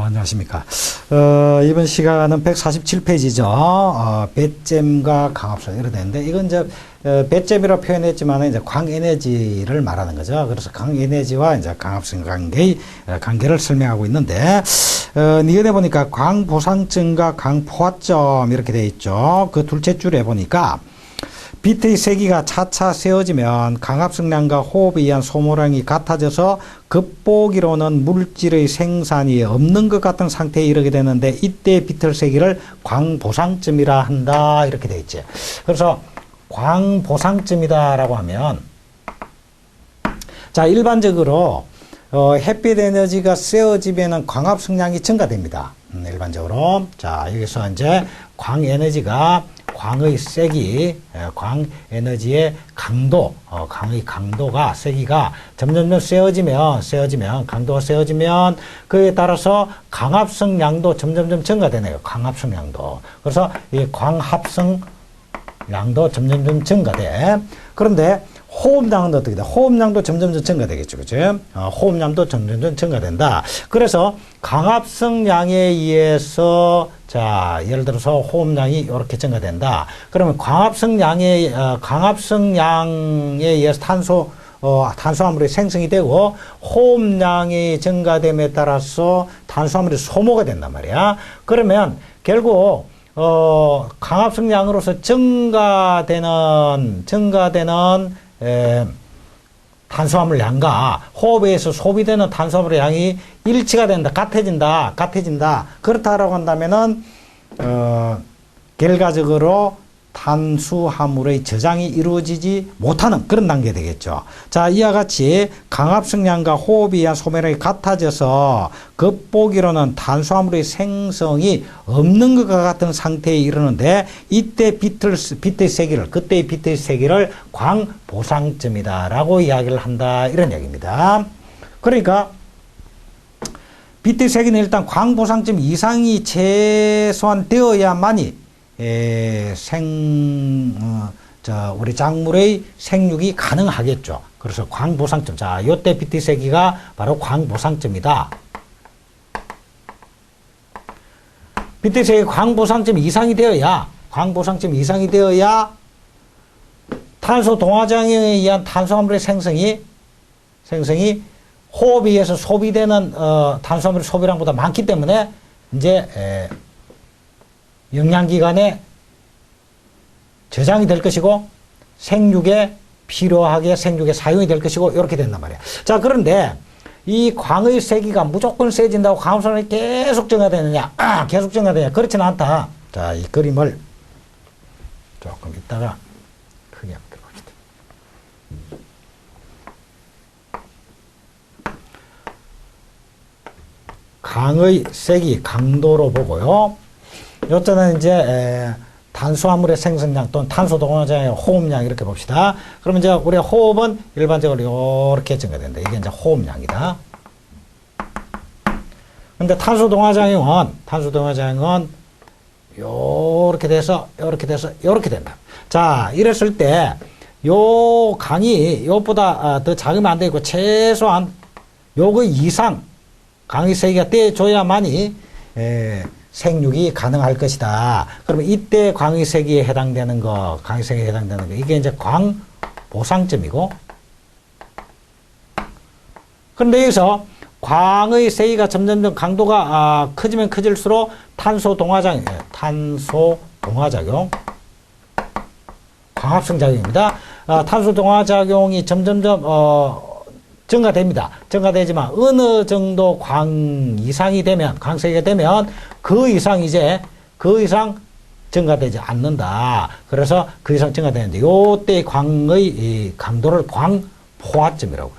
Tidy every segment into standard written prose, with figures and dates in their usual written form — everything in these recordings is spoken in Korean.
안녕하십니까. 이번 시간은 147페이지죠. 배잼과 강압성 이렇게 되는데, 이건 이제, 배잼이라고 표현했지만, 이제 광에너지를 말하는 거죠. 그래서 광에너지와 이제 강압성 관계를 설명하고 있는데, 니은에 보니까 광보상점과 광포화점 이렇게 되어 있죠. 그 둘째 줄에 보니까, 비트의 세기가 차차 세워지면 강압성량과 호흡에 의한 소모량이 같아져서 겉보기로는 물질의 생산이 없는 것 같은 상태에 이르게 되는데 이때 비트 세기를 광보상점이라 한다 이렇게 되어 있지. 그래서 광보상점이다라고 하면 자 일반적으로 햇빛 에너지가 세워지면은 광합성량이 증가됩니다. 일반적으로 자 여기서 이제 광에너지가 광의 세기, 광 에너지의 강도, 광의 강도가, 세기가 점점점 세워지면, 강도가 세워지면, 그에 따라서 강합성량도 점점점 증가되네요. 강합성량도. 그래서 이 광합성량도 점점점 증가돼. 그런데 호흡량은 어떻게 돼? 호흡량도 점점점 증가되겠죠. 그죠? 호흡량도 점점점 증가된다. 그래서 강합성량에 의해서 자, 예를 들어서 호흡량이 이렇게 증가된다. 그러면 강합성량에 의해서 탄수화물이 생성이 되고 호흡량이 증가됨에 따라서 탄수화물이 소모가 된단 말이야. 그러면 결국 강합성량으로서 증가되는 탄수화물 양과 호흡에 의해서 소비되는 탄수화물의 양이 일치가 된다, 같아진다. 그렇다라고 한다면은, 결과적으로 탄수화물의 저장이 이루어지지 못하는 그런 단계가 되겠죠. 자, 이와 같이 강합성량과 호흡에 의한 소모량이 같아져서 겉보기로는 탄수화물의 생성이 없는 것과 같은 상태에 이르는데 이때 그때의 비트의 세기를 광보상점이다라고 이야기를 한다 이런 얘기입니다. 그러니까 비트의 세기는 일단 광보상점 이상이 최소한 되어야만이 우리 작물의 생육이 가능하겠죠. 그래서 광보상점. 자, 요때 비트 세기가 바로 광보상점이다. 비트 세기 광보상점 이상이 되어야 탄소 동화장에 의한 탄수화물의 생성이 호흡에 의해서 소비되는 탄수화물의 소비량보다 많기 때문에 이제 영양기관에 저장이 될 것이고 생육에 필요하게 생육에 사용이 될 것이고 이렇게 된단 말이야. 자, 그런데 이 광의 세기가 무조건 세진다고 강합성량이 계속 증가되느냐? 계속 증가되느냐? 그렇지는 않다. 자, 이 그림을 조금 이따가 크게 한번 봅시다. 강의 세기 강도로 보고요. 요때는 이제 탄수화물의 생성량 또는 탄소 동화장의 호흡량 이렇게 봅시다. 그러면 이제 우리 호흡은 일반적으로 이렇게 증가된다. 이게 이제 호흡량이다. 근데 탄소 동화장은 요렇게 돼서 요렇게 된다. 자, 이랬을 때 요 강이 요보다 더 작으면 안 되고 최소한 요거 이상 강의 세기가 떼줘야만이 생육이 가능할 것이다. 그러면 이때 광의 세기에 해당되는 거, 이게 이제 광보상점이고. 그런데 여기서 광의 세기가 점점점 강도가 커지면 커질수록 탄소 동화작용, 광합성 작용입니다. 탄소 동화작용이 점점점 증가되지만 어느 정도 광 세기가 되면 그 이상 증가되지 않는다. 그래서 그 이상 증가되는데 요때 광의 강도를 광포화점이라고 해요.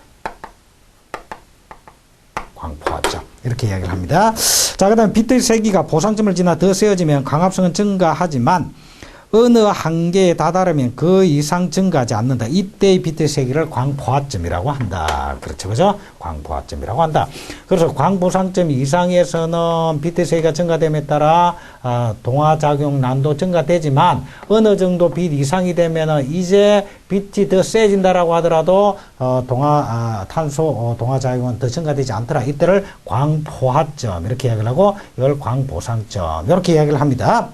광포화점. 이렇게 이야기를 합니다. 자, 그 다음에 비트의 세기가 보상점을 지나 더 세워지면 광합성은 증가하지만 어느 한계에 다다르면 그 이상 증가하지 않는다. 이때의 빛의 세기를 광포화점이라고 한다. 그렇죠, 그죠? 광포화점이라고 한다. 그래서 광보상점 이상에서는 빛의 세기가 증가됨에 따라 동화작용 난도 증가되지만 어느 정도 빛 이상이 되면은 이제 빛이 더 세진다라고 하더라도 탄소 동화작용은 더 증가되지 않더라. 이때를 광포화점 이렇게 이야기를 하고 이걸 광보상점 이렇게 이야기를 합니다.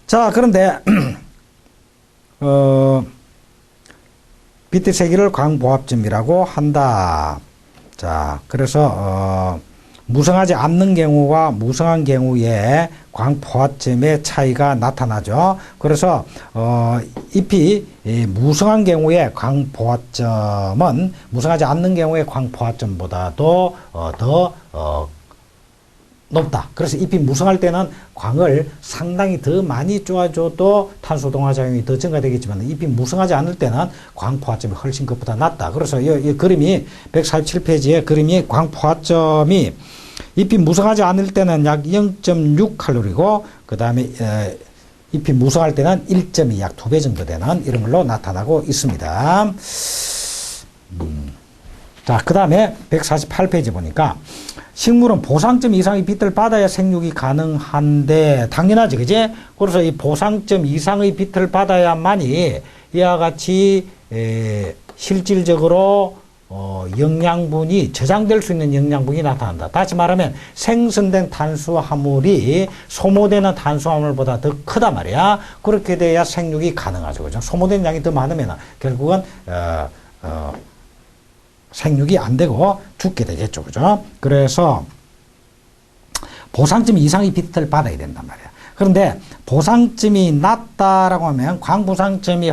자, 그런데 빛의 세기를 광보합점이라고 한다. 자, 그래서 무성하지 않는 경우와 무성한 경우에 광포화점의 차이가 나타나죠. 그래서 잎이 무성한 경우에 광포화점은 무성하지 않는 경우에 광포화점보다도 더 높다. 그래서 잎이 무성할 때는 광을 상당히 더 많이 쏘아줘도 탄소 동화작용이 더 증가되겠지만 잎이 무성하지 않을 때는 광포화점이 훨씬 그보다 낮다. 그래서 이 그림이 147페이지의 그림이 광포화점이 잎이 무성하지 않을 때는 약 0.6 칼로리고 그 다음에 잎이 무성할 때는 1.2 약 2배 정도 되는 이런 걸로 나타나고 있습니다. 자, 그 다음에 148페이지 보니까 식물은 보상점 이상의 빛을 받아야 생육이 가능한데 당연하지, 그지? 그래서 이 보상점 이상의 빛을 받아야만이 이와 같이 실질적으로 영양분이 저장될 수 있는 영양분이 나타난다. 다시 말하면 생성된 탄수화물이 소모되는 탄수화물보다 더 크단 말이야. 그렇게 돼야 생육이 가능하죠, 그죠? 소모된 양이 더 많으면 결국은 생육이 안 되고 죽게 되겠죠, 그죠? 그래서 보상점 이상의 빛을 받아야 된단 말이야. 그런데 보상점이 낮다라고 하면 광보상점이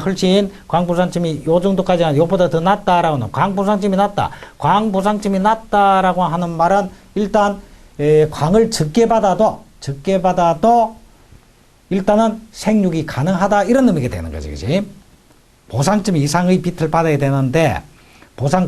요 정도까지 아니라 요보다 더 낮다라고 하면 광보상점이 낮다. 광보상점이 낮다라고 하는 말은 일단 광을 적게 받아도 일단은 생육이 가능하다 이런 의미가 되는 거지, 그지? 보상점 이상의 빛을 받아야 되는데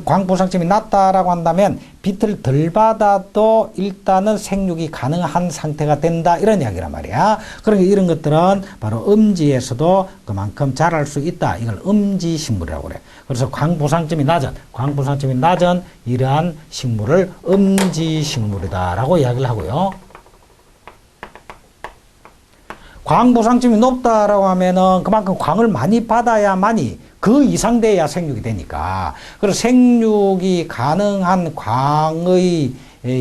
광보상점이 낮다라고 한다면 빛을 덜 받아도 일단은 생육이 가능한 상태가 된다 이런 이야기란 말이야. 그러니까 이런 것들은 바로 음지에서도 그만큼 자랄 수 있다. 이걸 음지식물이라고 그래. 그래서 광보상점이 낮은 이러한 식물을 음지식물이다라고 이야기를 하고요. 광보상점이 높다라고 하면은 그만큼 광을 많이 받아야만이 그 이상 돼야 생육이 되니까. 그래서 생육이 가능한 광의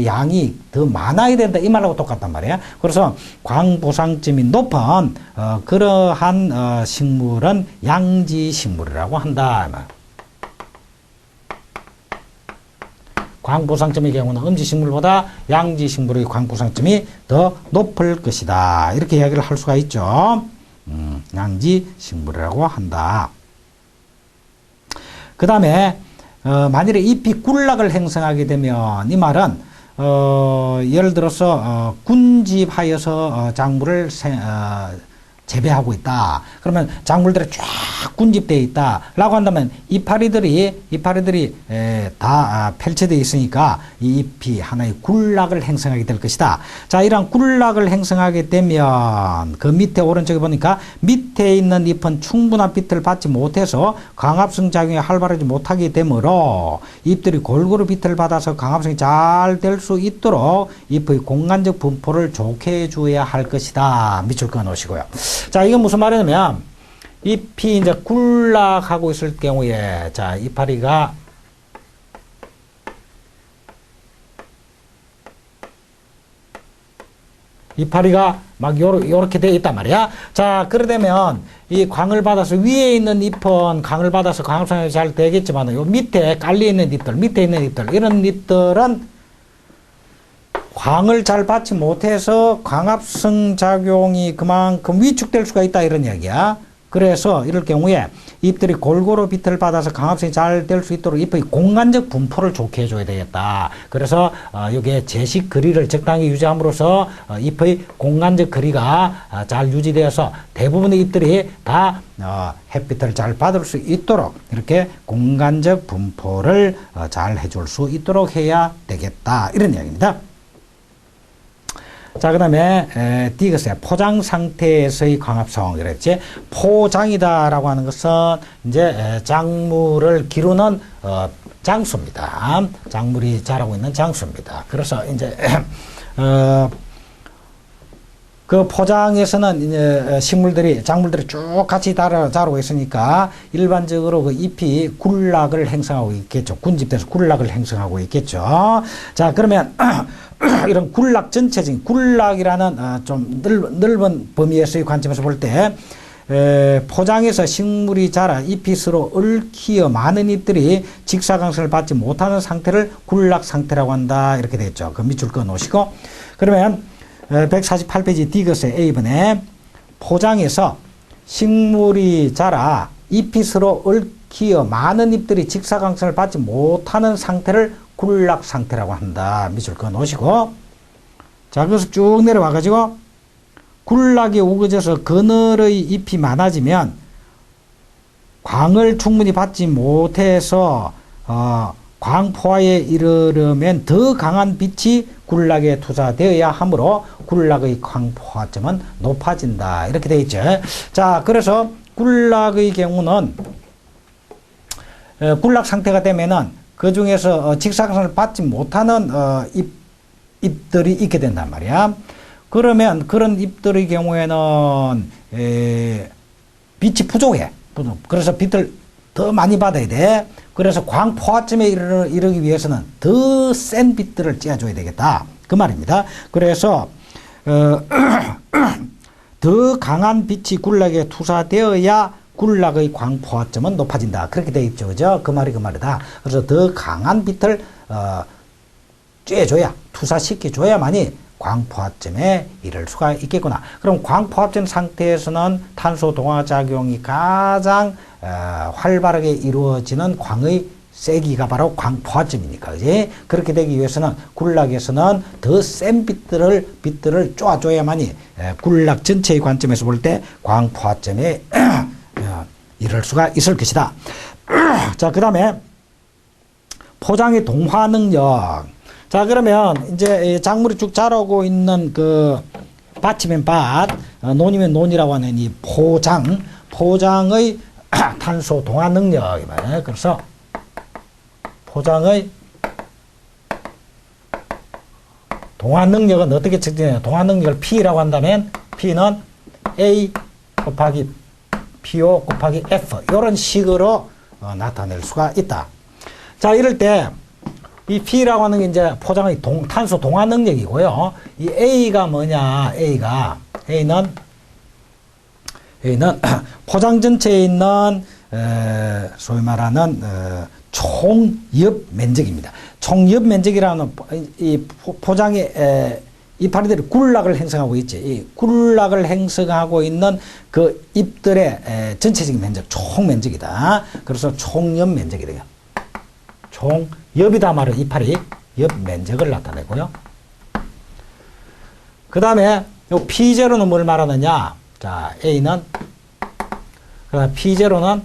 양이 더 많아야 된다. 이 말하고 똑같단 말이야. 그래서 광보상점이 높은 그러한 식물은 양지식물이라고 한다. 광보상점의 경우는 음지식물보다 양지식물의 광보상점이 더 높을 것이다. 이렇게 이야기를 할 수가 있죠. 양지식물이라고 한다. 그 다음에 만일에 잎이 꿀락을 형성하게 되면 이 말은 예를 들어서 군집하여서 작물을 재배하고 있다. 그러면 작물들이 쫙 군집되어 있다. 라고 한다면 이파리들이 다 펼쳐져 있으니까 이 잎이 하나의 굴락을 형성하게 될 것이다. 자, 이런 굴락을 형성하게 되면 그 밑에 오른쪽에 보니까 밑에 있는 잎은 충분한 빛을 받지 못해서 광합성 작용이 활발하지 못하게 되므로 잎들이 골고루 빛을 받아서 광합성이 잘 될 수 있도록 잎의 공간적 분포를 좋게 해줘야 할 것이다. 밑줄 그어 놓으시고요. 자, 이건 무슨 말이냐면 잎이 이제 굴락하고 있을 경우에 자, 이파리가 막 요렇게 되어 있단 말이야. 자, 그러려면 이 광을 받아서 위에 있는 잎은 광을 받아서 광합성이 잘 되겠지만 요 밑에 깔려 있는 잎들, 이런 잎들은 광을 잘 받지 못해서 광합성 작용이 그만큼 위축될 수가 있다 이런 이야기야. 그래서 이럴 경우에 잎들이 골고루 빛을 받아서 광합성이 잘 될 수 있도록 잎의 공간적 분포를 좋게 해줘야 되겠다. 그래서 여기에 제식 거리를 적당히 유지함으로써 잎의 공간적 거리가 잘 유지되어서 대부분의 잎들이 다 햇빛을 잘 받을 수 있도록 이렇게 공간적 분포를 잘 해줄 수 있도록 해야 되겠다 이런 이야기입니다. 자, 그 다음에, 디귿에 포장 상태에서의 광합성. 그랬지. 포장이다라고 하는 것은 이제 작물을 기르는, 장수입니다. 작물이 자라고 있는 장수입니다. 그래서 이제, 그 포장에서는 이제 작물들이 쭉 같이 자라고 있으니까 일반적으로 그 잎이 군락을 행성하고 있겠죠. 군집돼서 군락을 행성하고 있겠죠. 자, 그러면 이런 군락 전체적인 군락이라는 좀 넓은 범위에서의 관점에서 볼 때 포장에서 식물이 자라 잎이 서로 얽히어 많은 잎들이 직사광선을 받지 못하는 상태를 군락 상태라고 한다. 이렇게 되겠죠. 그 밑줄 그어 놓으시고 그러면 148페이지 디귿의 A번에 포장에서 식물이 자라 잎이 서로 얽히어 많은 잎들이 직사광선을 받지 못하는 상태를 군락 상태라고 한다. 밑줄 그어 놓으시고 자, 그래서 쭉 내려와 가지고 군락이 우거져서 그늘의 잎이 많아지면 광을 충분히 받지 못해서 광포화에 이르려면 더 강한 빛이 군락에 투사되어야 하므로 군락의 광포화점은 높아진다. 이렇게 되어 있죠. 자, 그래서 군락의 경우는 군락 상태가 되면은 그 중에서 직사광선을 받지 못하는 잎들이 있게 된단 말이야. 그러면 그런 잎들의 경우에는 빛이 부족해. 그래서 빛을 더 많이 받아야 돼. 그래서 광포화점에 이르기 위해서는 더 센 빛들을 쬐어줘야 되겠다. 그 말입니다. 그래서 더 강한 빛이 군락에 투사되어야 군락의 광포화점은 높아진다. 그렇게 되어 있죠. 그죠? 그 말이 그 말이다. 그래서 더 강한 빛을 쬐줘야, 투사시켜줘야만이 광포화점에 이를 수가 있겠구나. 그럼 광포화점 상태에서는 탄소 동화작용이 가장 활발하게 이루어지는 광의 세기가 바로 광포화점이니까, 그지? 그렇게 되기 위해서는 군락에서는 더 센 빛들을 쪼아줘야만이 군락 전체의 관점에서 볼 때 광포화점에 이를 수가 있을 것이다. 자, 그 다음에 포장의 동화 능력. 자, 그러면 이제 작물이 쭉 자라고 있는 그 밭이면 밭, 논이면 논이라고 하는 이 포장의 탄소 동화 능력이에요. 그래서 포장의 동화 능력은 어떻게 측정해요? 동화 능력을 P라고 한다면 P는 A 곱하기 PO 곱하기 F 이런 식으로 나타낼 수가 있다. 자, 이럴 때 이 P라고 하는 게 이제 포장의 탄소 동화 능력이고요. 이 A가 뭐냐? A는 포장 전체에 있는 소위 말하는 총엽 면적입니다. 총엽 면적이라는 이 포장의 이파리들이 군락을 행성하고 있지. 이 군락을 행성하고 있는 그 잎들의 전체적인 면적, 총 면적이다. 그래서 총엽 면적이 돼요. 총엽이다 말은 이파리 엽 면적을 나타내고요. 그 다음에 요 P0는 뭘 말하느냐? 자, A는 그다음 P0는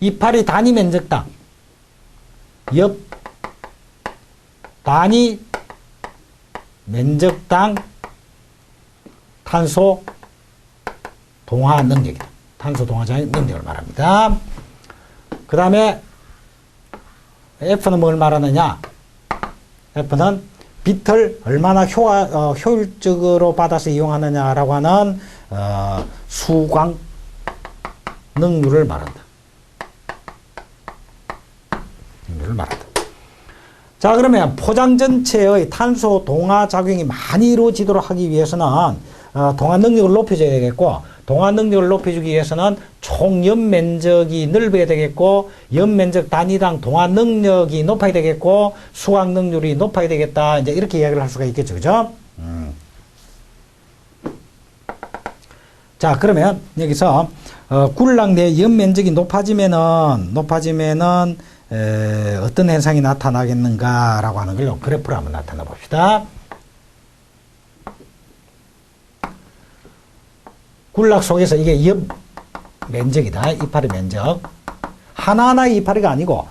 이파리 단위 면적당 엽 단위 면적당 탄소 동화 능력이다. 탄소 동화자의 능력을 말합니다. 그 다음에 F는 뭘 말하느냐? F는 빛을 얼마나 효율적으로 받아서 이용하느냐라고 하는 수광 능률을 말한다. 능률을 말한다. 자, 그러면 포장 전체의 탄소 동화 작용이 많이 이루어지도록 하기 위해서는 동화 능력을 높여줘야 되겠고, 동화 능력을 높여주기 위해서는 총 연 면적이 넓어야 되겠고, 연 면적 단위당 동화 능력이 높아야 되겠고, 수광 능률이 높아야 되겠다. 이제 이렇게 이야기를 할 수가 있겠죠, 그죠? 자, 그러면 여기서 군락 내 연 면적이 높아지면은 어떤 현상이 나타나겠는가라고 하는 걸 그래프로 한번 나타나 봅시다. 군락 속에서 이게 엽 면적이다. 이파리 면적. 하나하나의 이파리가 아니고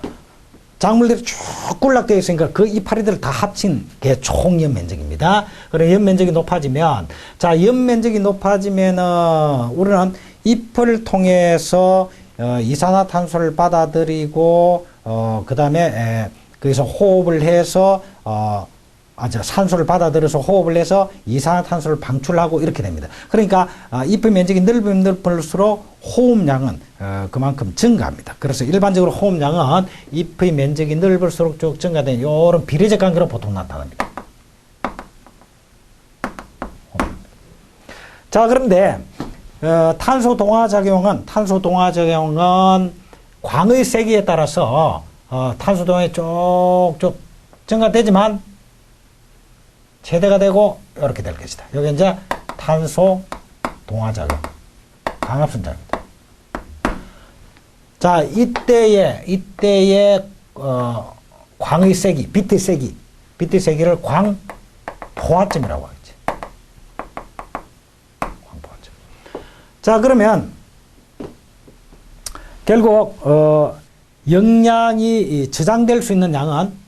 작물들이 쭉 꿀락되어 있으니까 그 이파리들을 다 합친 게 총 연면적입니다. 그럼 연면적이 높아지면, 자, 연면적이 높아지면은 우리는 잎을 통해서 이산화탄소를 받아들이고, 그 다음에 거기서 호흡을 해서, 산소를 받아들여서 호흡을 해서 이산화탄소를 방출하고 이렇게 됩니다. 그러니까 잎의 면적이 넓으면 넓을수록 호흡량은 그만큼 증가합니다. 그래서 일반적으로 호흡량은 잎의 면적이 넓을수록 쭉 증가되는 이런 비례적 관계로 보통 나타납니다. 자, 그런데 탄소 동화작용은 광의 세기에 따라서 탄소 동화이 쭉쭉 증가되지만 최대가 되고 이렇게 될 것이다. 여기 이제 탄소 동화작용, 광합성작용입니다. 자, 이때의 광의 세기, 빛의 세기를 광포화점이라고 하겠지. 광포화점. 자, 그러면 결국 영양이 저장될 수 있는 양은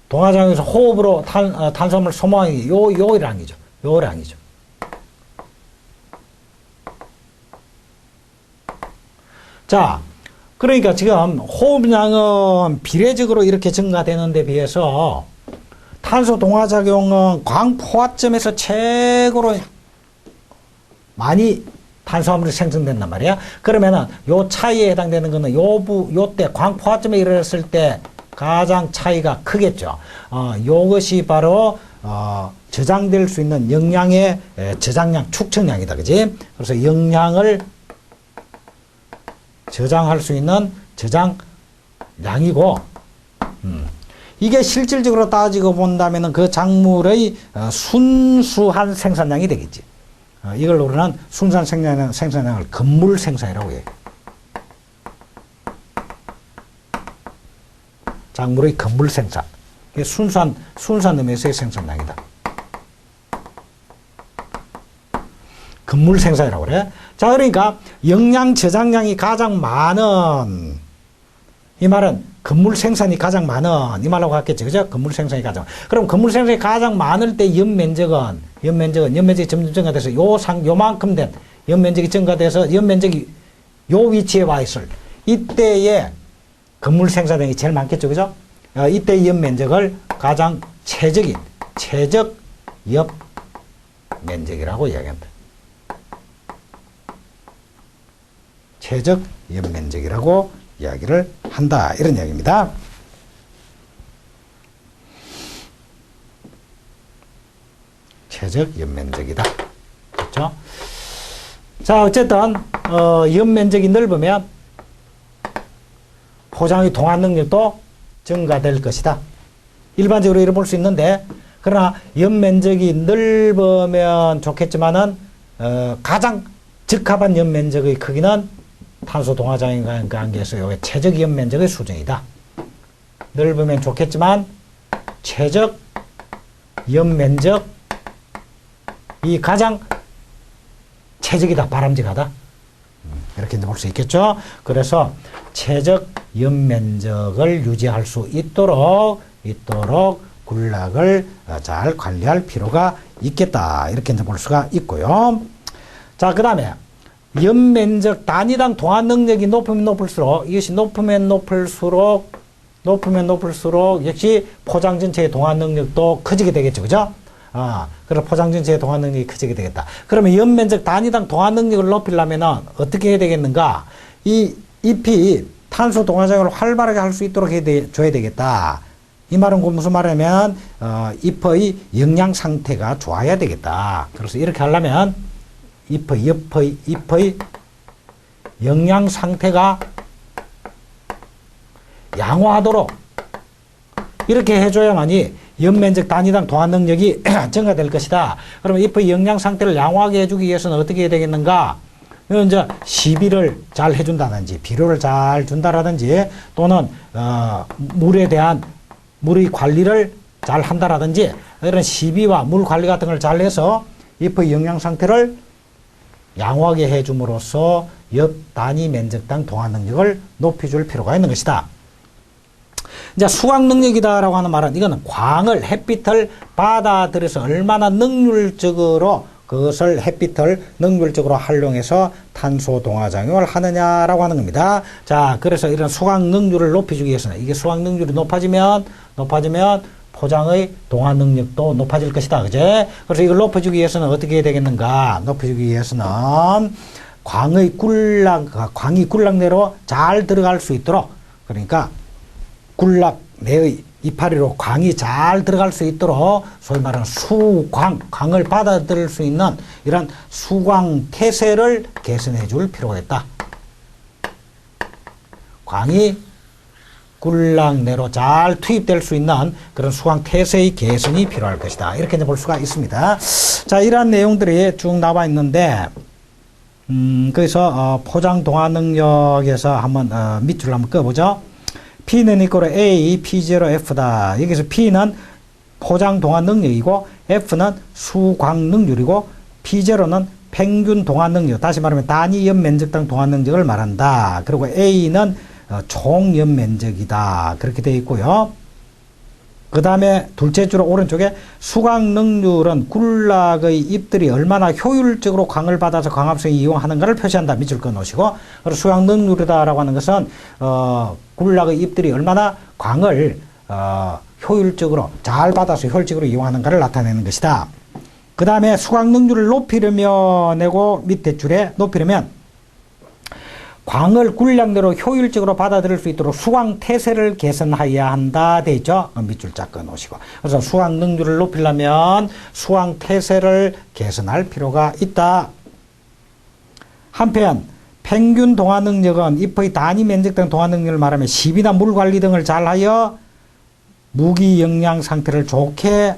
동화작용에서 호흡으로 탄수화물을 소모하기 요량이죠. 요량이죠. 자, 그러니까 지금 호흡량은 비례적으로 이렇게 증가되는 데 비해서 탄소 동화작용은 광포화점에서 최고로 많이 탄수화물이 생성된단 말이야. 그러면은 요 차이에 해당되는 거는 요때 광포화점에 이르렀을 때 가장 차이가 크겠죠. 요것이 바로 저장될 수 있는 영양의 저장량, 축적량이다. 그지? 그래서 영양을 저장할 수 있는 저장량이고, 이게 실질적으로 따지고 본다면 그 작물의 순수한 생산량이 되겠지. 이걸 우리는 순수한 생산량을 건물 생산이라고 해요. 작물의 건물 생산. 이게 순수한 의미에서의 생산량이다. 건물 생산이라고 그래. 자, 그러니까 영양 저장량이 가장 많은, 이 말은 건물 생산이 가장 많은 이 말라고 했겠죠. 그죠? 건물 생산이 가장. 그럼 건물 생산이 가장 많을 때 연면적이 점점 증가돼서 요만큼 된 연면적이 증가돼서 연면적이 요 위치에 와 있을 이때에 건물 생산량이 제일 많겠죠. 그죠? 이때 연면적을 가장 최적 연면적이라고 이야기합니다. 최적 연면적이라고 이야기를 한다. 이런 이야기입니다. 최적 연면적이다. 그렇죠? 자, 어쨌든 연면적이 넓으면 포장의 동화 능력도 증가될 것이다. 일반적으로 이렇게 볼 수 있는데, 그러나 연면적이 넓으면 좋겠지만은 가장 적합한 연면적의 크기는 탄소 동화작용과 관계에서 요게 최적 연면적의 수준이다. 넓으면 좋겠지만 최적 연면적이 가장 최적이다, 바람직하다. 이렇게 볼 수 있겠죠. 그래서 최적 연면적을 유지할 수 있도록 군락을 잘 관리할 필요가 있겠다. 이렇게 볼 수가 있고요. 자, 그 다음에 연면적 단위당 동화 능력이 높으면 높을수록, 이것이 높으면 높을수록 역시 포장 전체의 동화 능력도 커지게 되겠죠. 그죠? 그래서 포장 전체의 동화 능력이 커지게 되겠다. 그러면 연면적 단위당 동화 능력을 높이려면 어떻게 해야 되겠는가? 이 잎이 탄소 동화작용을 활발하게 할 수 있도록 줘야 되겠다. 이 말은 무슨 말이냐면 잎의 영양 상태가 좋아야 되겠다. 그래서 이렇게 하려면 잎의 영양 상태가 양호하도록 이렇게 해줘야만이 연면적 단위당 동화 능력이 증가될 것이다. 그러면 잎의 영양 상태를 양호하게 해주기 위해서는 어떻게 해야 되겠는가? 이제 시비를 잘 해준다든지 비료를 잘 준다라든지 또는 물의 관리를 잘 한다라든지 이런 시비와 물 관리 같은 걸 잘 해서 잎의 영양 상태를 양호하게 해줌으로써 옆 단위 면적당 동화 능력을 높여줄 필요가 있는 것이다. 이제 수광 능력이다라고 하는 말은 이거는 광을, 햇빛을 받아들여서 얼마나 능률적으로 그것을 햇빛을 능률적으로 활용해서 탄소 동화작용을 하느냐라고 하는 겁니다. 자, 그래서 이런 수광 능률을 높여주기 위해서는 이게 수광 능률이 높아지면 포장의 동화 능력도 높아질 것이다. 그제? 그래서 이걸 높여주기 위해서는 어떻게 해야 되겠는가? 높여주기 위해서는 광이 굴락 내로 잘 들어갈 수 있도록, 그러니까 굴락 내의 이파리로 광이 잘 들어갈 수 있도록 소위 말하는 광을 받아들일 수 있는 이런 수광 태세를 개선해 줄 필요가 있다. 광이 굴락 내로 잘 투입될 수 있는 그런 수광 태세의 개선이 필요할 것이다. 이렇게 볼 수가 있습니다. 자, 이러한 내용들이 쭉 나와 있는데, 그래서 포장 동화 능력에서 한번 밑줄을 한번 꺼보죠. P는 이꼴 A, P0, F다. 여기서 P는 포장 동화 능력이고 F는 수광 능률이고 P0는 평균 동화 능력, 다시 말하면 단위 연 면적당 동화 능력을 말한다. 그리고 A는 총 연 면적이다. 그렇게 되어 있고요. 그 다음에 둘째 줄 오른쪽에 수광 능률은 굴락의 잎들이 얼마나 효율적으로 광을 받아서 광합성을 이용하는가를 표시한다. 밑줄 꺼놓으시고, 그리고 수광 능률이다라고 하는 것은 굴락의 잎들이 얼마나 광을 효율적으로 잘 받아서 효율적으로 이용하는가를 나타내는 것이다. 그 다음에 수광 능률을 높이려면 밑에 줄에 높이려면 광을 굴락내로 효율적으로 받아들일 수 있도록 수광 태세를 개선해야 한다 돼 있죠. 밑줄 쫙 꺼놓으시고, 그래서 수광 능률을 높이려면 수광 태세를 개선할 필요가 있다. 한편 평균 동화 능력은 잎의 단위 면적 등 동화 능력을 말하면 시비나 물 관리 등을 잘하여 무기 영양 상태를 좋게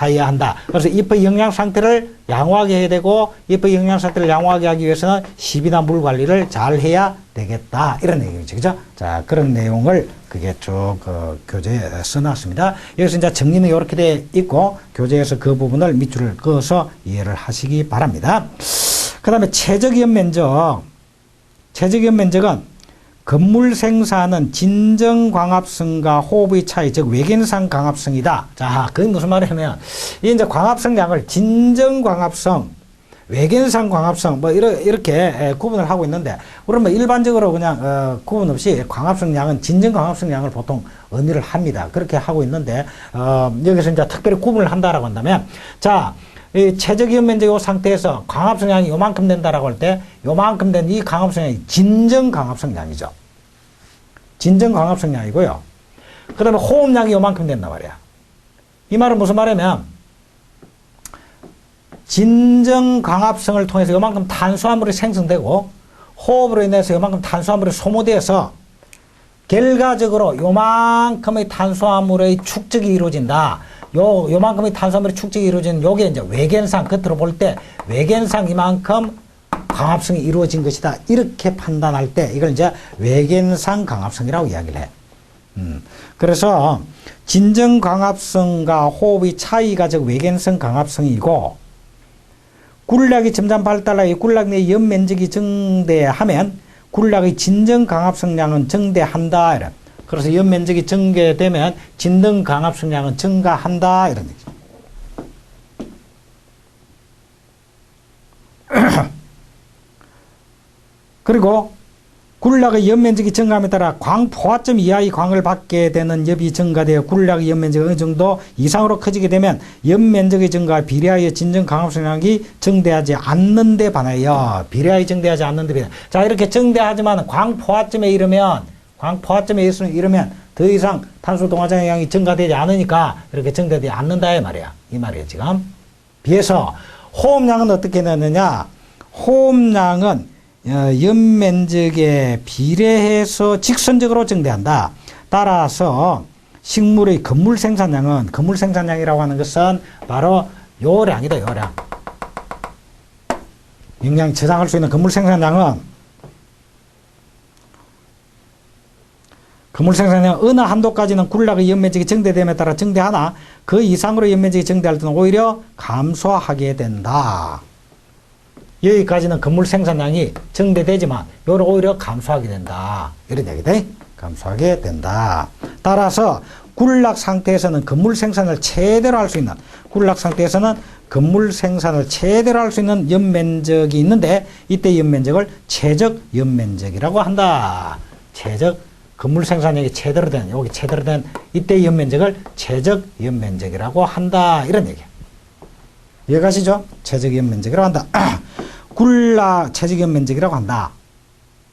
해야 한다. 그래서 잎의 영양 상태를 양호하게 해야 되고, 잎의 영양 상태를 양호하게 하기 위해서는 시비나 물 관리를 잘 해야 되겠다. 이런 내용이죠. 그죠? 자, 그런 내용을 그게 쭉 교재에 써놨습니다. 여기서 이제 정리는 이렇게 돼 있고, 교재에서 그 부분을 밑줄을 그어서 이해를 하시기 바랍니다. 그 다음에 최적위험 면적. 최적위험 면적은 건물 생산은 진정 광합성과 호흡의 차이, 즉 외견상 광합성이다. 자, 그게 무슨 말이냐면, 이 이제 광합성량을 진정 광합성, 외견상 광합성, 뭐 이렇게 구분을 하고 있는데, 우리는 뭐 일반적으로 그냥 구분 없이 광합성량은 진정 광합성량을 보통 의미를 합니다. 그렇게 하고 있는데, 여기서 이제 특별히 구분을 한다라고 한다면, 자, 이 최적위험 면적 상태에서 광합성량이 요만큼 된다라고 할 때, 요만큼 된 이 광합성량이 진정 광합성량이죠. 진정 광합성량이고요. 그 다음에 호흡량이 요만큼 된단 말이야. 이 말은 무슨 말이냐면, 진정 광합성을 통해서 요만큼 탄수화물이 생성되고, 호흡으로 인해서 요만큼 탄수화물이 소모되어서, 결과적으로 요만큼의 탄수화물의 축적이 이루어진다. 요만큼의 탄수화물의 축적이 이루어지는 요게 이제 외견상, 겉으로 볼 때 외견상 이만큼 광합성이 이루어진 것이다. 이렇게 판단할 때 이걸 이제 외견상 광합성이라고 이야기를 해. 그래서 진정 광합성과 호흡의 차이가 즉 외견성 광합성이고, 굴락이 점점 발달하여 굴락 내 연 면적이 증대하면 굴락의 진정 광합성량은 증대한다. 이런. 그래서 연 면적이 증대되면 진정 광합성량은 증가한다. 이런 얘기죠. 그리고 굴락의 연 면적이 증가함에 따라 광 포화점 이하의 광을 받게 되는 엽이 증가되어 굴락의 연 면적이 어느 정도 이상으로 커지게 되면 연 면적의 증가에 비례하여 진정 광합성량이 증대하지 않는 데 반하여 비례하여 증대하지 않는 데 반하여. 자, 이렇게 증대하지만 광 포화점에 이르면 더 이상 탄소 동화장량이 증가되지 않으니까 이렇게 증대되지 않는다 이 말이야. 이 말이에요, 지금. 비해서 호흡량은 어떻게 되느냐? 호흡량은 연 면적에 비례해서 직선적으로 증대한다. 따라서 식물의 건물 생산량이라고 하는 것은 바로 요량이다, 요량. 영양 저장할 수 있는 건물 생산량은 어느 한도까지는 굴락의 연면적이 증대됨에 따라 증대하나 그 이상으로 연면적이 증대할 때는 오히려 감소하게 된다. 여기까지는 건물 생산량이 증대되지만 요를 오히려 감소하게 된다. 이런 얘기돼. 감소하게 된다. 따라서 군락 상태에서는 건물 생산을 최대로 할 수 있는 군락 상태에서는 건물 생산을 최대로 할 수 있는 연면적이 있는데 이때 연면적을 최적 연면적이라고 한다. 최적 건물 생산량이 제대로 된 여기 제대로 된 이때 연면적을 최적 연면적이라고 한다. 이런 얘기야. 이해가시죠? 최적 연면적이라고 한다. 군락 최적 연면적이라고 한다.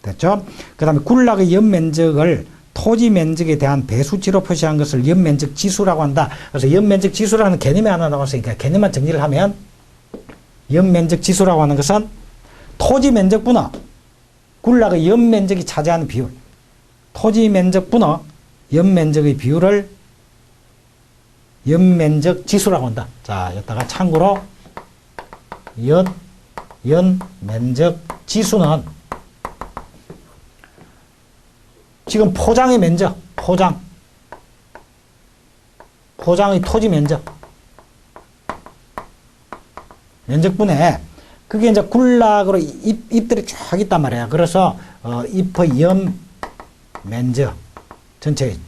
됐죠? 그 다음에 군락의 연면적을 토지 면적에 대한 배수치로 표시한 것을 연면적 지수라고 한다. 그래서 연면적 지수라는 개념이 하나 나왔으니까 개념만 정리를 하면 연면적 지수라고 하는 것은 토지 면적분의 군락의 연면적이 차지하는 비율, 토지 면적분의 연면적의 비율을 연면적 지수라고 한다. 자, 여기다가 참고로 연면적 지수는 지금 포장의 면적, 포장의 토지 면적분에 그게 이제 군락으로 잎들이 쫙 있단 말이야. 그래서 잎의 연 면적, 전체의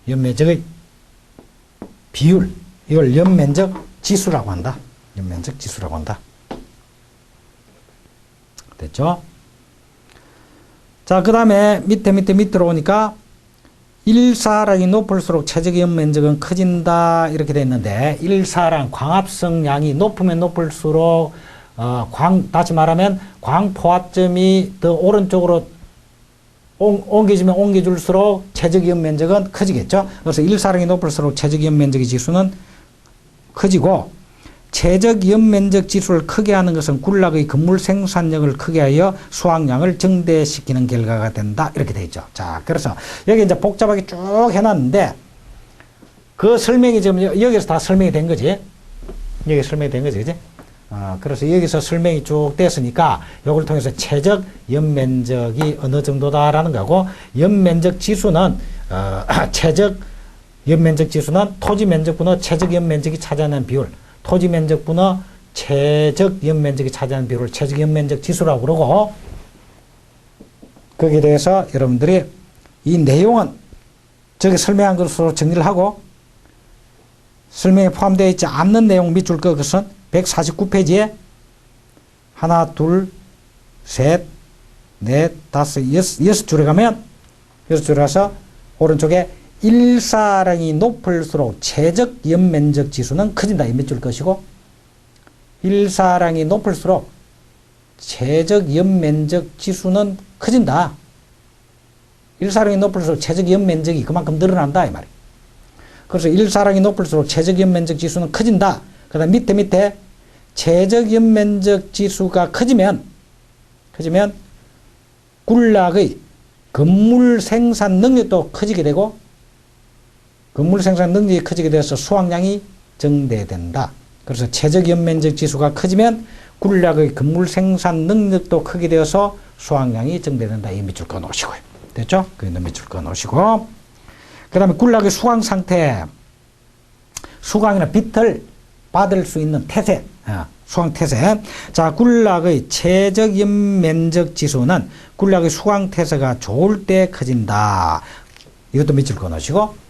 연면적의 비율, 이걸 연면적 지수라고 한다. 연면적 지수라고 한다. 됐죠? 자, 그 다음에 밑으로 오니까 일사량이 높을수록 최적 연면적은 커진다. 이렇게 돼 있는데, 일사량, 광합성량이 높으면 높을수록, 다시 말하면, 광포화점이 더 오른쪽으로 옮겨지면 옮겨줄수록 최적 연면적은 커지겠죠. 그래서 일사량이 높을수록 최적 연면적의 지수는 커지고, 최적 연면적 지수를 크게 하는 것은 군락의 건물 생산력을 크게 하여 수확량을 증대시키는 결과가 된다. 이렇게 되어 있죠. 자, 그래서 여기 이제 복잡하게 쭉 해놨는데 그 설명이 지금 여기서 다 설명이 된 거지. 여기 설명이 된 거지, 그지? 그래서 여기서 설명이 쭉 됐으니까 이걸 통해서 최적 연면적이 어느 정도다라는 거고, 연면적 지수는 최적 연면적 지수는 토지 면적분의 최적 연면적이 차지하는 비율, 토지 면적분의 최적 연면적이 차지하는 비율을 최적 연면적 지수라고 그러고, 거기에 대해서 여러분들이 이 내용은 저기 설명한 것으로 정리를 하고, 설명에 포함되어 있지 않는 내용 밑줄 것은 149페이지에 하나, 둘, 셋, 넷, 다섯, 여섯 줄에 가면, 여섯 줄에 가서 오른쪽에 일사량이 높을수록 최적 연면적 지수는 커진다. 이 몇 줄 것이고, 일사량이 높을수록 최적 연면적 지수는 커진다. 일사량이 높을수록 최적 연면적이 그만큼 늘어난다. 이 말이에요. 그래서 일사량이 높을수록 최적 연면적 지수는 커진다. 그 다음 밑에 최적 연면적 지수가 커지면 군락의 건물 생산 능력도 커지게 되고, 건물 생산 능력이 커지게 돼서 수확량이 증대된다. 그래서 최적 연면적 지수가 커지면 군락의 건물 생산 능력도 크게 되어서 수확량이 증대된다. 이 밑줄 그어 놓으시고요. 됐죠? 그 밑줄 그어 놓으시고, 그 다음에 군락의 수강 상태, 수강이나 빛을 받을 수 있는 태세, 수강 태세. 자, 군락의 최적 연면적 지수는 군락의 수강 태세가 좋을 때 커진다. 이것도 밑줄 그어 놓으시고,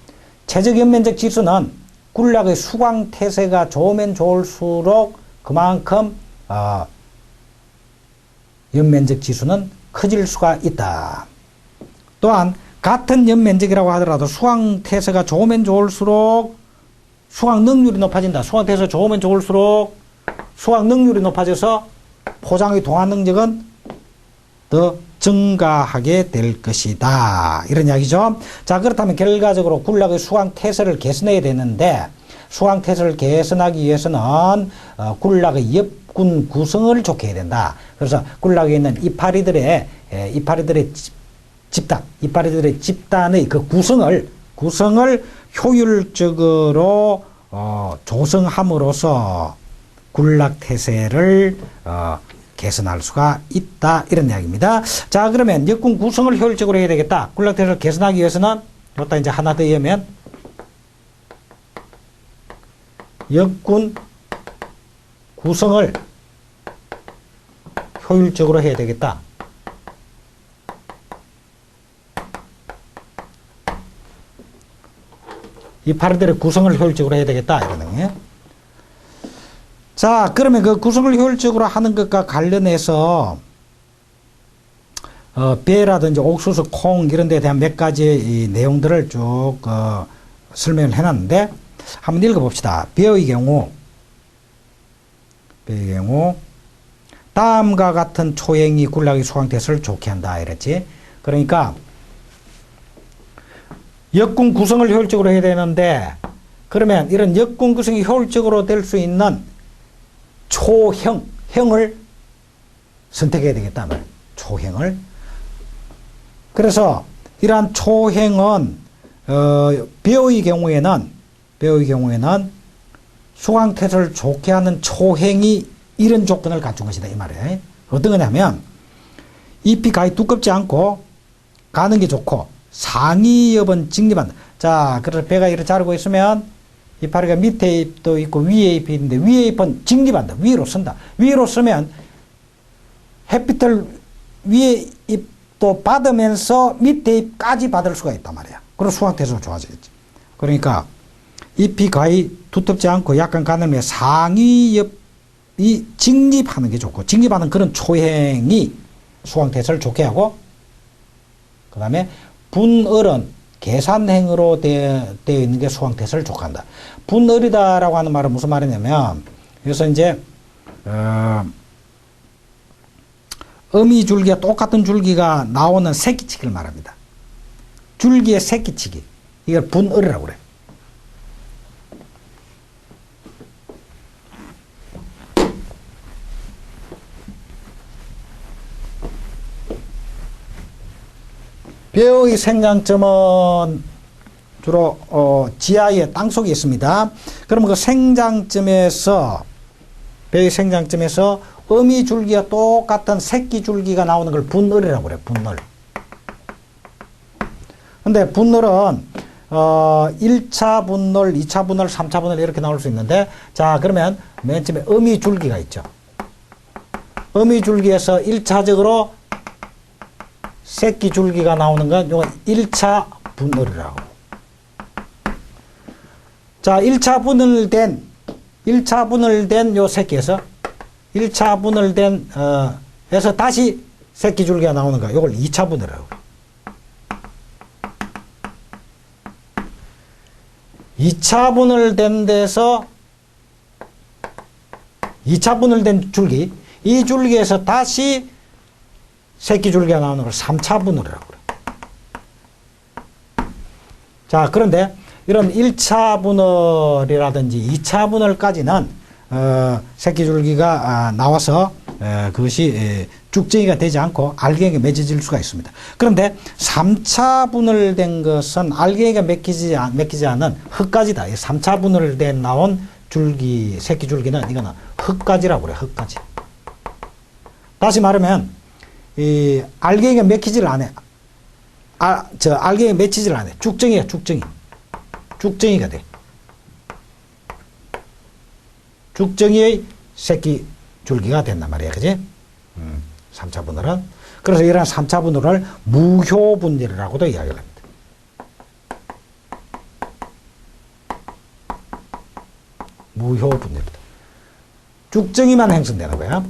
최적 연면적 지수는 군락의 수강 태세가 좋으면 좋을수록 그만큼 연면적 지수는 커질 수가 있다. 또한 같은 연면적이라고 하더라도 수강 태세가 좋으면 좋을수록 수강 능률이 높아진다. 수강 태세가 좋으면 좋을수록 수강 능률이 높아져서 포장의 동화 능력은 더 증가하게 될 것이다. 이런 이야기죠. 자, 그렇다면 결과적으로 군락의 수강 태세를 개선해야 되는데, 수강 태세를 개선하기 위해서는 군락의 엽군 구성을 좋게 해야 된다. 그래서 군락에 있는 이파리들의 집단의 그 구성을 효율적으로 조성함으로써 군락 태세를 개선할 수가 있다. 이런 이야기입니다. 자, 그러면 역군 구성을 효율적으로 해야 되겠다. 군락 태세를 개선하기 위해서는 여기다 이제 하나 더 넣으면 역군 구성을 효율적으로 해야 되겠다. 이 파르델의 구성을 효율적으로 해야 되겠다. 이러는 거예요. 자, 그러면 그 구성을 효율적으로 하는 것과 관련해서 배라든지 옥수수, 콩 이런 데에 대한 몇 가지 이 내용들을 쭉 설명을 해놨는데 한번 읽어봅시다. 벼의 경우 다음과 같은 초행이 군락의 수강태세를 좋게 한다 이랬지. 그러니까 역군 구성을 효율적으로 해야 되는데 그러면 이런 역군 구성이 효율적으로 될 수 있는 형을 선택해야 되겠다 말이야. 초행을. 그래서 이러한 초행은 벼의 경우에는 수강태세를 좋게 하는 초행이 이런 조건을 갖춘 것이다 이 말이에요. 어떤 거냐면 잎이 가히 두껍지 않고 가는 게 좋고 상이엽은 직립한다. 자, 그래서 배가 이렇게 자르고 있으면 이파리가 밑에 잎도 있고 위에 잎이 있는데 위에 잎은 직립한다. 위로 쓴다. 위로 쓰면 햇빛을 위에 잎도 받으면서 밑에 잎까지 받을 수가 있단 말이야. 그래서 수강태세가 좋아지겠지. 그러니까 잎이 가히 두텁지 않고 약간 가늘면 상위엽이 직립하는 게 좋고 직립하는 그런 초행이 수강태세를 좋게 하고 그 다음에 분을은 계산행으로 되어 있는 게 수강태세를 좋게 한다. 분을이다라고 하는 말은 무슨 말이냐면 여기서 이제 어미 줄기와 똑같은 줄기가 나오는 새끼치기를 말합니다. 줄기의 새끼치기. 이걸 분을이라고 그래. 벼의 생장점은 주로 지하에 땅속에 있습니다. 그러면 그 생장점에서 벼의 생장점에서 어미 줄기와 똑같은 새끼 줄기가 나오는 걸 분을이라고 그래. 분을. 근데 분을은 1차 분을, 2차 분을, 3차 분을 이렇게 나올 수 있는데 자 그러면 맨 처음에 어미 줄기가 있죠. 어미 줄기에서 1차적으로 새끼 줄기가 나오는 건 요거 1차 분을이라고. 자, 1차 분을된 요 새끼에서 1차 분을된 에서 다시 새끼 줄기가 나오는 거 요걸 2차 분을이라고. 2차 분을된 데서 2차 분을된 줄기, 이 줄기에서 다시 새끼 줄기가 나오는 걸 3차 분을이라고 그래. 자, 그런데 이런 1차 분을이라든지 2차 분을까지는 새끼 줄기가 나와서 그것이 쭉정이가 되지 않고 알갱이가 맺어질 수가 있습니다. 그런데 3차 분을된 것은 알갱이가 맺히지 않은 흙가지다. 3차 분을된 나온 줄기, 새끼 줄기는 이거는 흙가지라고 그래. 흙가지. 다시 말하면 이 알갱이가 맺히질 않아. 알갱이가 맺히질 않아. 쭉정이야, 쭉정이. 쭉정이가 돼. 쭉정이의 새끼 줄기가 된단 말이야. 그지? 3차 분할은. 그래서 이런 3차 분할을 무효분열이라고도 이야기를 합니다. 무효분열이다. 쭉정이만 행성되는 거야.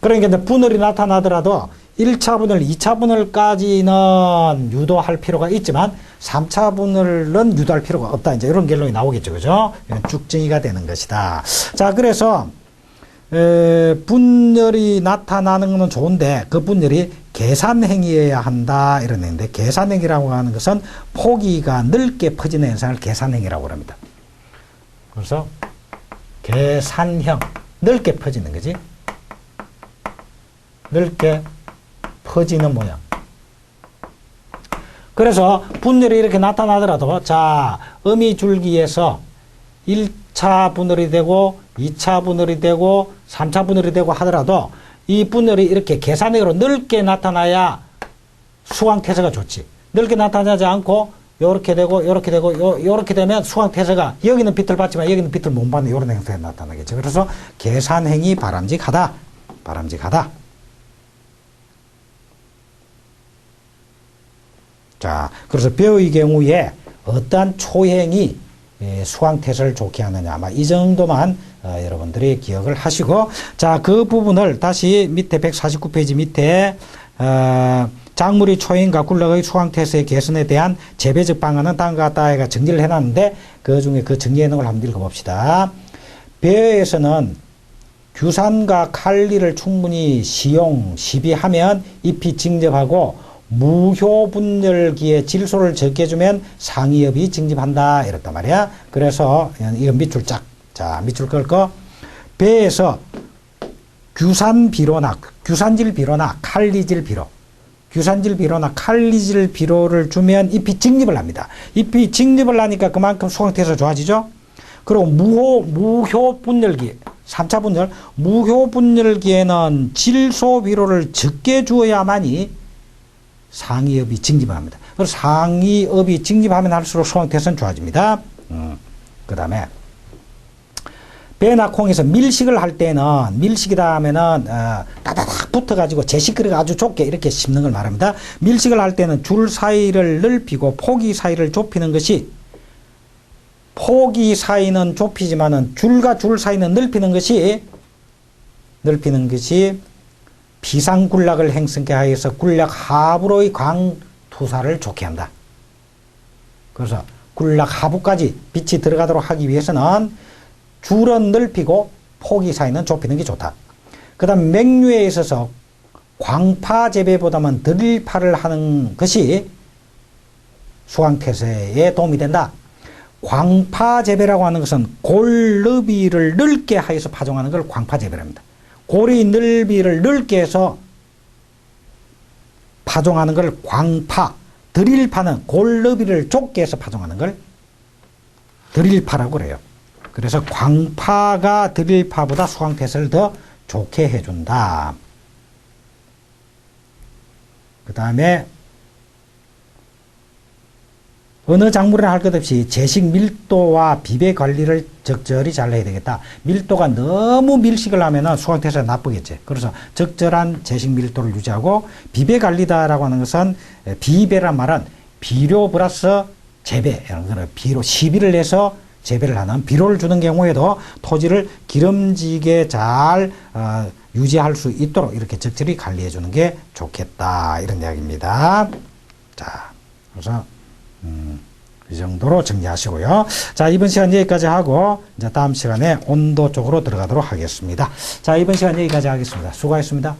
그러니까 이제 분할이 나타나더라도 1차 분할, 2차 분할까지는 유도할 필요가 있지만 3차 분할은 유도할 필요가 없다. 이제 이런 결론이 나오겠죠. 그죠? 이건 쭉정이가 되는 것이다. 자, 그래서 분열이 나타나는 것은 좋은데 그 분열이 계산행위여야 한다. 이런 얘기인데 계산행위라고 하는 것은 포기가 넓게 퍼지는 현상을 계산행위라고 합니다. 그래서 계산형, 넓게 퍼지는 거지. 넓게 퍼지는 모양. 그래서 분열이 이렇게 나타나더라도 자, 어미 줄기에서 1차 분열이 되고 2차 분열이 되고 3차 분열이 되고 하더라도 이 분열이 이렇게 계산형으로 넓게 나타나야 수강태세가 좋지. 넓게 나타나지 않고 요렇게 되고 요렇게 되고 요렇게 되면 수강태세가 여기는 빛을 받지만 여기는 빛을 못 받는 이런 행태가 나타나겠죠. 그래서 계산행위 바람직하다. 바람직하다. 자, 그래서 벼의 경우에 어떠한 초행이 수황태세를 좋게 하느냐. 아마 이 정도만 여러분들이 기억을 하시고, 자, 그 부분을 다시 밑에 149페이지 밑에 작물이 초행과 굴락의 수황태세 개선에 대한 재배적 방안은 다음과 같다 정리를 해놨는데, 그 중에 그 정리해놓은 걸 한번 읽어봅시다. 벼에서는 규산과 칼리를 충분히 시비하면 잎이 징접하고 무효분열기에 질소를 적게 해주면 상이엽이 징집한다 이랬단 말이야. 그래서 이건 밑줄 짝. 자, 밑줄 끌고 배에서 규산질 비료나 칼리질 비료를 주면 잎이 징집을 합니다. 잎이 징집을 하니까 그만큼 수확태서 좋아지죠. 그리고 무효분열기 3차 분열, 무효분열기에는 질소 비료를 적게 주어야만이 상이업이 징집합니다. 그래서 상이업이 징집하면 할수록 수확태서는 좋아집니다. 그 다음에 배나 콩에서 밀식을 할 때는 밀식이다 하면은 따다닥 붙어가지고 제식거리가 아주 좁게 이렇게 심는 걸 말합니다. 밀식을 할 때는 줄 사이를 넓히고 포기 사이를 좁히는 것이, 포기 사이는 좁히지만은 줄과 줄 사이는 넓히는 것이 비상군락을 행성케 하여서 군락 하부로의 광투사를 좋게 한다. 그래서 군락 하부까지 빛이 들어가도록 하기 위해서는 줄은 넓히고 포기 사이는 좁히는 게 좋다. 그 다음 맹류에 있어서 광파 재배보다는 드릴파를 하는 것이 수황태세에 도움이 된다. 광파 재배라고 하는 것은 골 너비를 넓게 하여서 파종하는 걸 광파 재배랍니다. 골의 넓이를 넓게 해서 파종하는 걸 광파, 드릴파는 골 너비를 좁게 해서 파종하는 걸 드릴파라고 그래요. 그래서 광파가 드릴파보다 수황태세를 더 좋게 해준다. 그 다음에 어느 작물이나 할 것 없이 제식 밀도와 비배 관리를 적절히 잘 해야 되겠다. 밀도가 너무 밀식을 하면 수확태세가 나쁘겠지. 그래서 적절한 제식 밀도를 유지하고, 비배 관리다라고 하는 것은, 비배란 말은 비료 플러스 재배, 비료 시비를 내서 재배를 하는, 비료를 주는 경우에도 토지를 기름지게 잘 유지할 수 있도록 이렇게 적절히 관리해 주는 게 좋겠다, 이런 이야기입니다. 자, 그래서 이 정도로 정리하시고요. 자, 이번 시간 여기까지 하고 이제 다음 시간에 온도 쪽으로 들어가도록 하겠습니다. 자, 이번 시간 여기까지 하겠습니다. 수고하셨습니다.